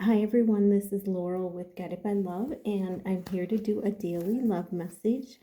Hi everyone, this is Laurel with Guided by Love, and I'm here to do a daily love message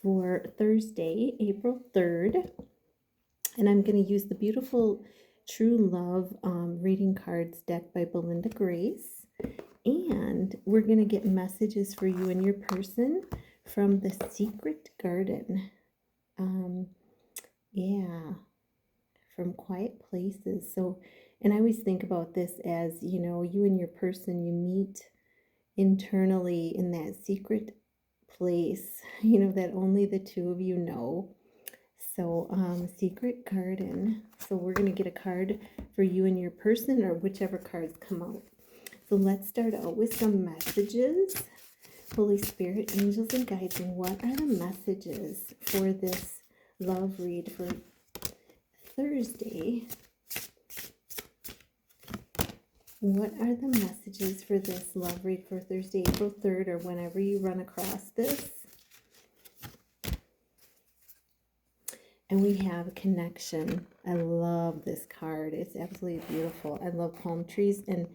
for Thursday, April 3rd. And I'm going to use the beautiful True Love reading cards deck by Belinda Grace. And we're going to get messages for you and your person from the Secret Garden. Yeah, from quiet places. So, and I always think about this as, you and your person, you meet internally in that secret place, that only the two of you know. So, Secret Garden. So we're going to get a card for you and your person, or whichever cards come out. So let's start out with some messages. Holy Spirit, angels and guides, and what are the messages for this love read for Thursday? What are the messages for this love read for Thursday, April 3rd, or whenever you run across this? And we have connection. I love this card. It's absolutely beautiful. I love palm trees, and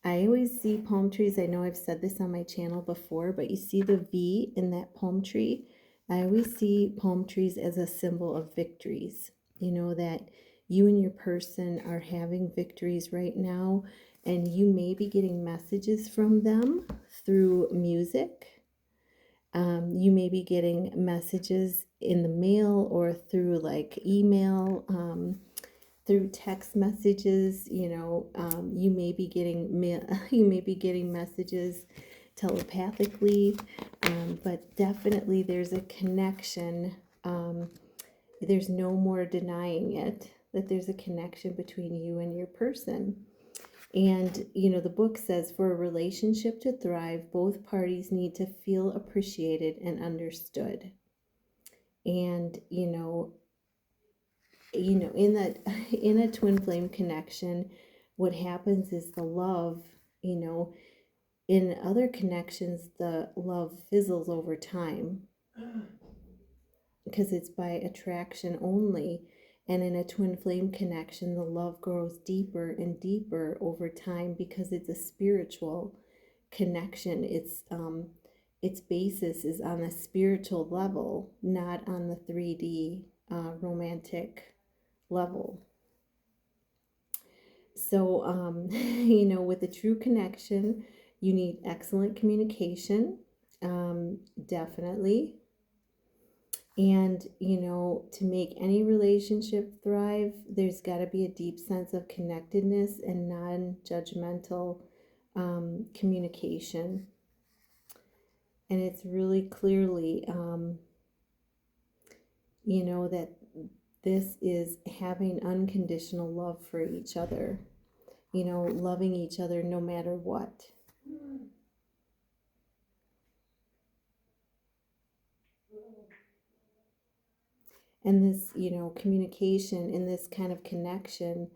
I always see palm trees. I know I've said this on my channel before, but you see the V in that palm tree? I always see palm trees as a symbol of victories. That you and your person are having victories right now, and you may be getting messages from them through music. You may be getting messages in the mail or through like email, through text messages. You may be getting you may be getting messages telepathically, but definitely there's a connection. There's no more denying it, that there's a connection between you and your person. And, the book says for a relationship to thrive, both parties need to feel appreciated and understood. And, in a twin flame connection, what happens is the love, in other connections, the love fizzles over time because it's by attraction only. And in a twin flame connection, the love grows deeper and deeper over time because it's a spiritual connection. Its basis is on a spiritual level, not on the 3D romantic level. So, with a true connection, you need excellent communication, definitely. And, to make any relationship thrive, there's got to be a deep sense of connectedness and non-judgmental communication. And it's really clearly, that this is having unconditional love for each other, loving each other no matter what. And this, communication in this kind of connection,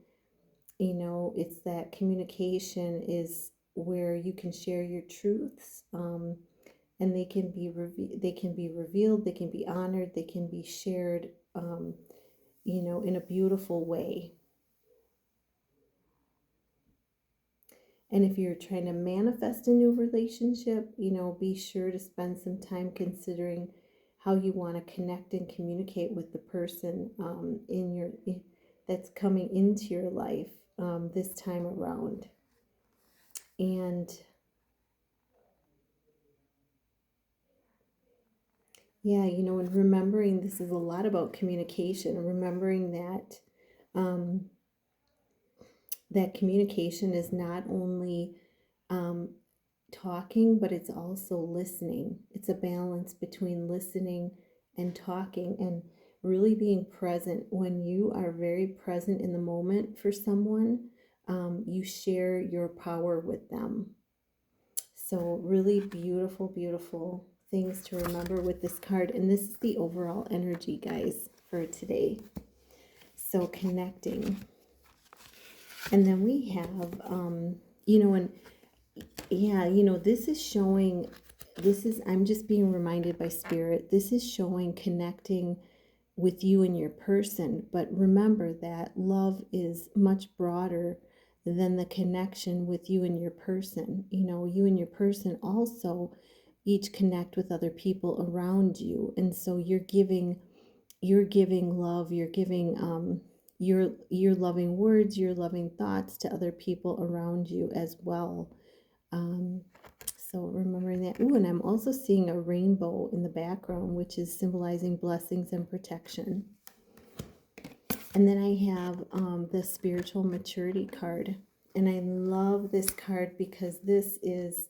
it's that communication is where you can share your truths, and they can be revealed, they can be honored, they can be shared, in a beautiful way. And if you're trying to manifest a new relationship, be sure to spend some time considering how you want to connect and communicate with the person that's coming into your life this time around. And yeah, and remembering this is a lot about communication, remembering that that communication is not only talking, but it's also listening. It's a balance between listening and talking, and really being present. When you are very present in the moment for someone, you share your power with them. So really beautiful, beautiful things to remember with this card. And this is the overall energy, guys, for today. So connecting. And then we have, and yeah, this is showing, I'm just being reminded by Spirit, this is showing connecting with you and your person. But remember that love is much broader then the connection with you and your person. You and your person also each connect with other people around you. And so you're giving love, you're giving your loving words, your loving thoughts to other people around you as well. Um, so remembering that. Ooh, and I'm also seeing a rainbow in the background, which is symbolizing blessings and protection. And then I have the spiritual maturity card. And I love this card because this is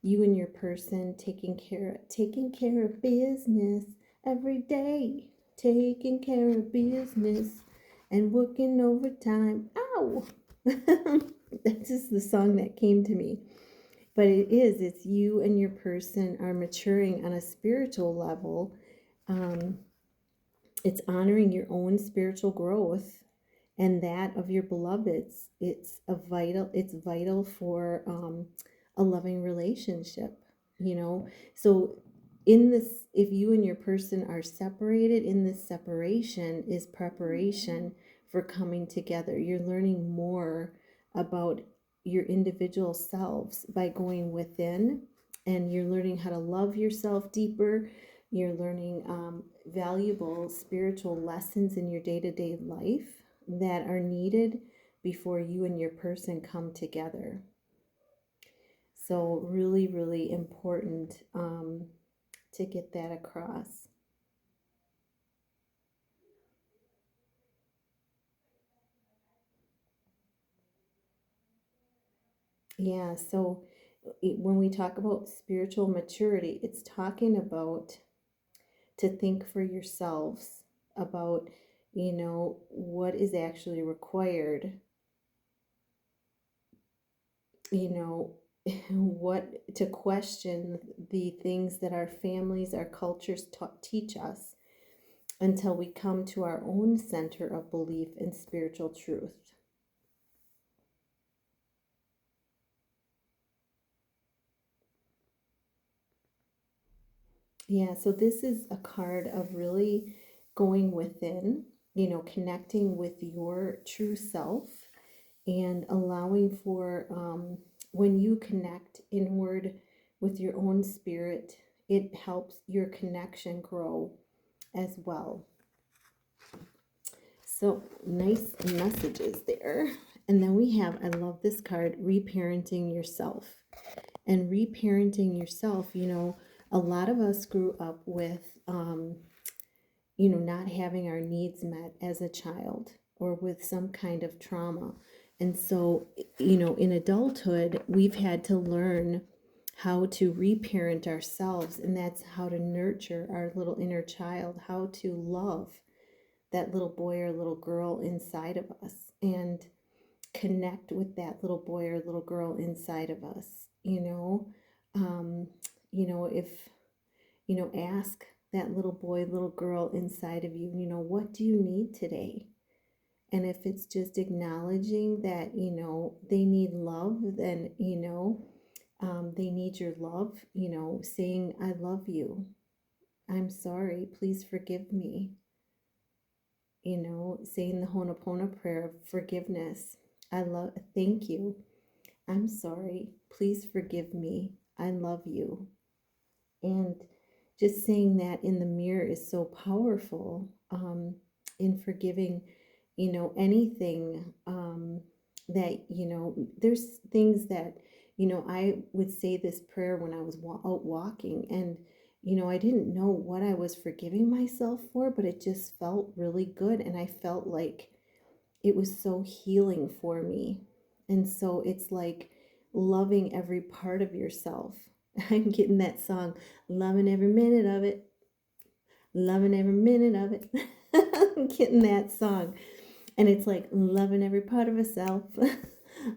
you and your person taking care of business every day. Taking care of business and working overtime. Ow! That's just the song that came to me. But it's you and your person are maturing on a spiritual level. It's honoring your own spiritual growth and that of your beloveds. It's vital for a loving relationship, So in this, if you and your person are separated, in this separation is preparation for coming together. You're learning more about your individual selves by going within, and you're learning how to love yourself deeper. You're learning valuable spiritual lessons in your day-to-day life that are needed before you and your person come together. So really, really important to get that across. Yeah, so when we talk about spiritual maturity, it's talking about to think for yourselves about, what is actually required, what to question the things that our families, our cultures teach us until we come to our own center of belief and spiritual truth. Yeah, so this is a card of really going within, connecting with your true self and allowing for when you connect inward with your own spirit, it helps your connection grow as well. So nice messages there. And then we have, I love this card, reparenting yourself. And reparenting yourself, a lot of us grew up with, not having our needs met as a child or with some kind of trauma. And so, in adulthood, we've had to learn how to reparent ourselves. And that's how to nurture our little inner child, how to love that little boy or little girl inside of us and connect with that little boy or little girl inside of us, if, ask that little boy, little girl inside of you, what do you need today? And if it's just acknowledging that, they need love, then, they need your love, saying, I love you. I'm sorry. Please forgive me. Saying the Ho'oponopono prayer of forgiveness. Thank you. I'm sorry. Please forgive me. I love you. And just saying that in the mirror is so powerful in forgiving, anything that, there's things that, I would say this prayer when I was out walking and, I didn't know what I was forgiving myself for, but it just felt really good. And I felt like it was so healing for me. And so it's like loving every part of yourself. I'm getting that song, loving every minute of it, loving every minute of it. I'm getting that song. And it's like loving every part of myself,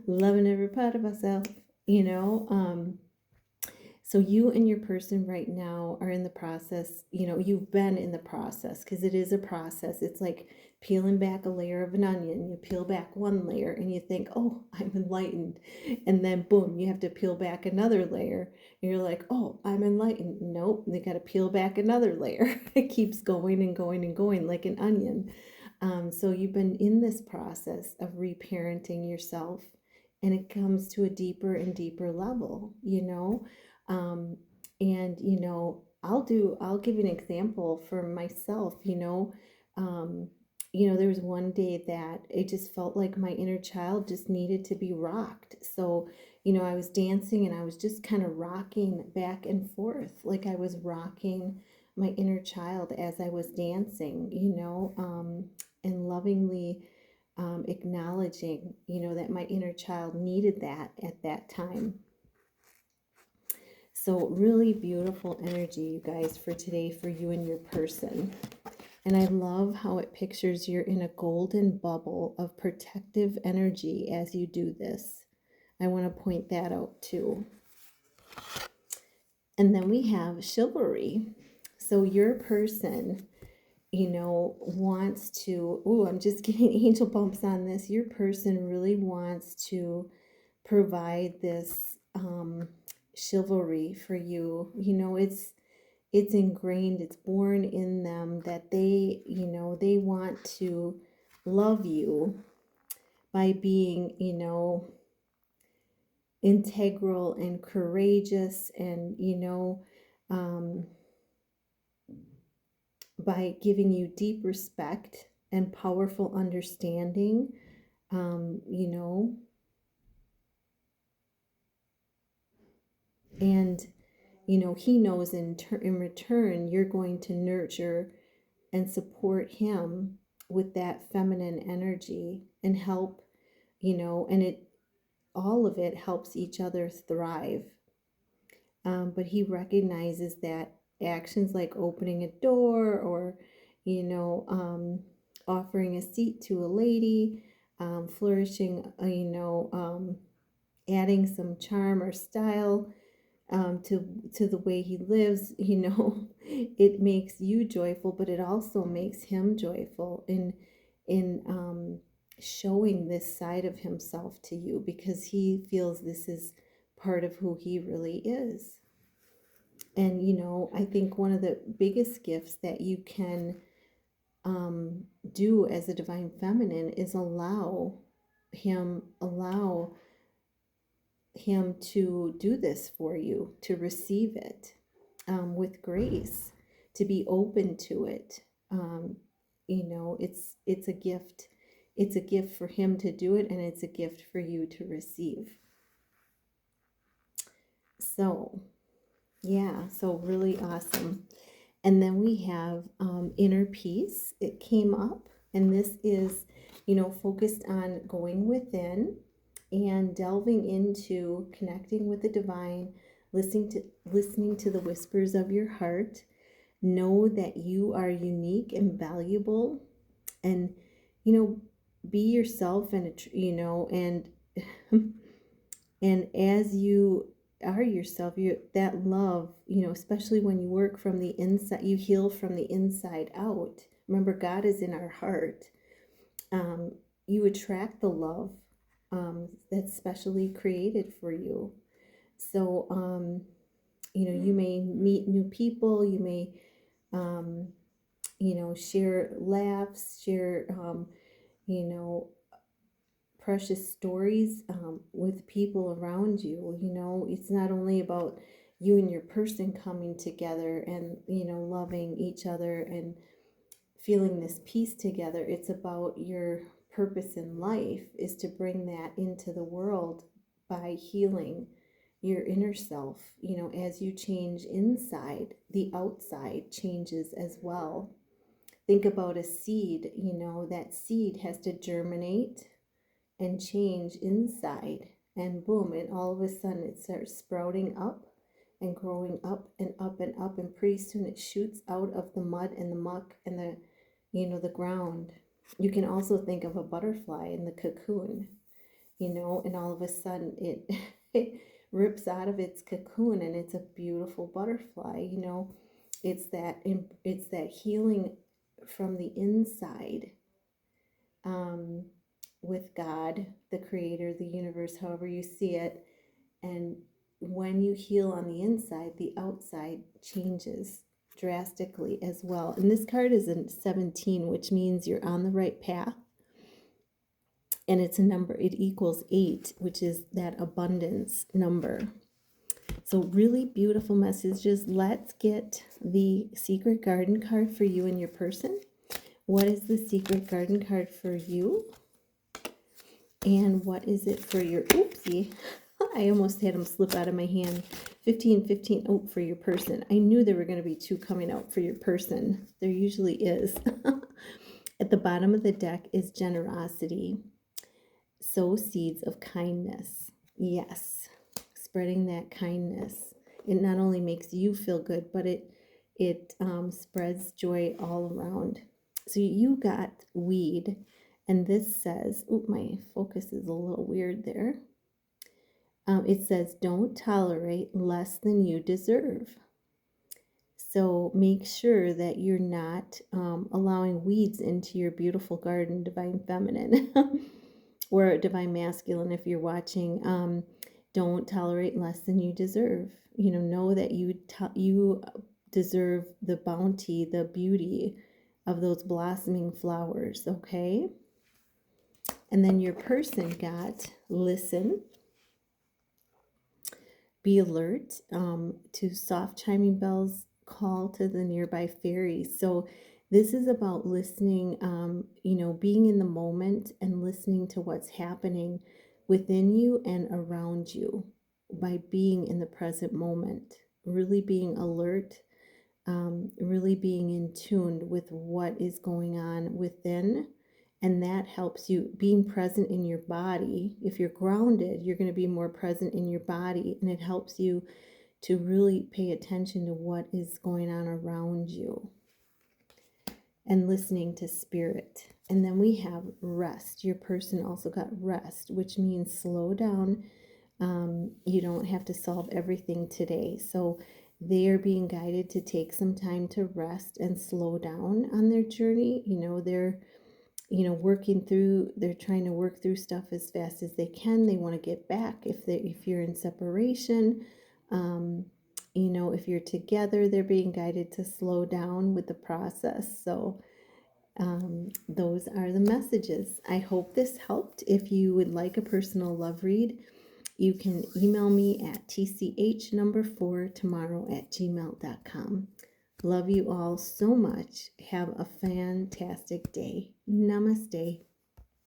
loving every part of myself, you know. So you and your person right now are in the process, you've been in the process because it is a process. It's like peeling back a layer of an onion. You peel back one layer and you think, oh, I'm enlightened. And then boom, you have to peel back another layer. And you're like, oh, I'm enlightened. Nope, they got to peel back another layer. It keeps going and going and going like an onion. So you've been in this process of reparenting yourself and it comes to a deeper and deeper level, and I'll give you an example for myself. There was one day that it just felt like my inner child just needed to be rocked. So I was dancing and I was just kind of rocking back and forth, like I was rocking my inner child as I was dancing, and lovingly acknowledging, that my inner child needed that at that time. So really beautiful energy, you guys, for today, for you and your person. And I love how it pictures you're in a golden bubble of protective energy as you do this. I want to point that out too. And then we have chivalry. So your person, wants to, I'm just getting angel bumps on this. Your person really wants to provide this chivalry for you. It's ingrained, it's born in them that they want to love you by being, integral and courageous, and by giving you deep respect and powerful um, you know and he knows in return you're going to nurture and support him with that feminine energy and help, and it all of it helps each other thrive. But he recognizes that actions like opening a door, or you know offering a seat to a lady, flourishing, adding some charm or style to the way he lives, it makes you joyful, but it also makes him joyful in showing this side of himself to you, because he feels this is part of who he really is. And I think one of the biggest gifts that you can do as a divine feminine is allow him to do this for you, to receive it with grace, to be open to it. It's a gift. It's a gift for him to do it, and it's a gift for you to receive. So, yeah, so really awesome. And then we have inner peace. It came up, and this is, focused on going within and delving into connecting with the divine, listening to the whispers of your heart. Know that you are unique and valuable, and be yourself, and and and as you are yourself, that love, especially when you work from the inside, you heal from the inside out. Remember, God is in our heart. You attract the love that's specially created for you. So you may meet new people, you may share laughs, share you know precious stories with people around you. It's not only about you and your person coming together and loving each other and feeling this peace together. It's about your purpose in life is to bring that into the world by healing your inner self. As you change inside, the outside changes as well. Think about a seed. That seed has to germinate and change inside, and boom, and all of a sudden it starts sprouting up and growing up and up and up, and pretty soon it shoots out of the mud and the muck and the ground. You can also think of a butterfly in the cocoon, and all of a sudden it it rips out of its cocoon, and it's a beautiful butterfly. It's that healing from the inside, with God, the creator, the universe, however you see it. And when you heal on the inside, the outside changes drastically as well. And this card is a 17, which means you're on the right path. And it's a number, it equals 8, which is that abundance number. So really beautiful messages. Let's get the secret garden card for you and your person. What is the secret garden card for you? And what is it for your, oopsie, I almost had them slip out of my hand. 15, 15, oh, for your person. I knew there were going to be 2 coming out for your person. There usually is. At the bottom of the deck is generosity. Sow seeds of kindness. Yes, spreading that kindness. It not only makes you feel good, but it spreads joy all around. So you got weed, and this says, oh, my focus is a little weird there. It says, don't tolerate less than you deserve. So make sure that you're not allowing weeds into your beautiful garden, divine feminine, or divine masculine if you're watching. Don't tolerate less than you deserve. Know that you deserve the bounty, the beauty of those blossoming flowers, okay? And then your person got listen, be alert to soft chiming bells, call to the nearby fairies. So this is about listening, being in the moment and listening to what's happening within you and around you by being in the present moment, really being alert, really being in tune with what is going on within. And that helps you being present in your body. If you're grounded, you're going to be more present in your body, and it helps you to really pay attention to what is going on around you and listening to spirit. And then we have rest. Your person also got rest, which means slow down. You don't have to solve everything today. So they are being guided to take some time to rest and slow down on their journey. They're they're trying to work through stuff as fast as they can. They want to get back. If you're in separation, if you're together, they're being guided to slow down with the process. So those are the messages. I hope this helped. If you would like a personal love read, you can email me at tch4tomorrow@gmail.com. Love you all so much. Have a fantastic day. Namaste.